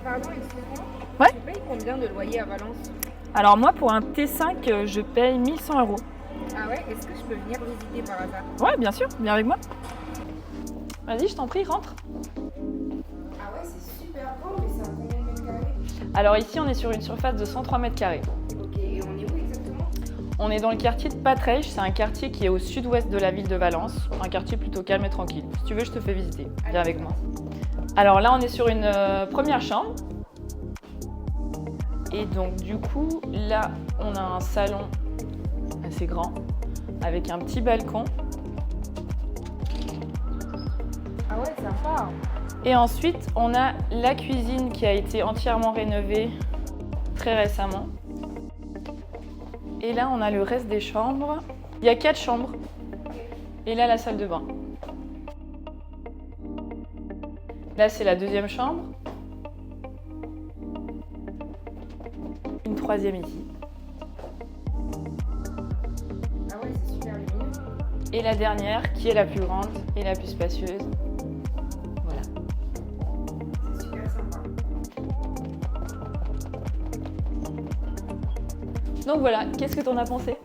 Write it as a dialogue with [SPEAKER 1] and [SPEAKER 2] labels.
[SPEAKER 1] Pardon, excuse-moi.
[SPEAKER 2] Ouais.
[SPEAKER 1] Tu payes combien de loyer à Valence?
[SPEAKER 2] Alors moi, pour un T5, je paye 1100 €.
[SPEAKER 1] Ah ouais, est-ce que je peux venir visiter par hasard?
[SPEAKER 2] Ouais, bien sûr, viens avec moi. Vas-y, je t'en prie, rentre.
[SPEAKER 1] Ah ouais, c'est super grand, mais c'est à combien de mètres carrés?
[SPEAKER 2] Alors ici, on est sur une surface de 103 mètres carrés.
[SPEAKER 1] Ok, et on est où exactement?
[SPEAKER 2] On est dans le quartier de Patrèche, c'est un quartier qui est au sud-ouest de la ville de Valence, un quartier plutôt calme et tranquille. Si tu veux, je te fais visiter, viens avec moi. Alors là, on est sur une première chambre. Et donc du coup, là, on a un salon assez grand, avec un petit balcon.
[SPEAKER 1] Ah ouais, sympa.
[SPEAKER 2] Et ensuite, on a la cuisine qui a été entièrement rénovée très récemment. Et là, on a le reste des chambres. Il y a 4 chambres. Et là, la salle de bain. Là, c'est la deuxième chambre. Une troisième ici.
[SPEAKER 1] Ah ouais, c'est super lumineux.
[SPEAKER 2] Et la dernière, qui est la plus grande et la plus spacieuse. Voilà.
[SPEAKER 1] C'est super sympa.
[SPEAKER 2] Donc voilà, qu'est-ce que t'en as pensé ?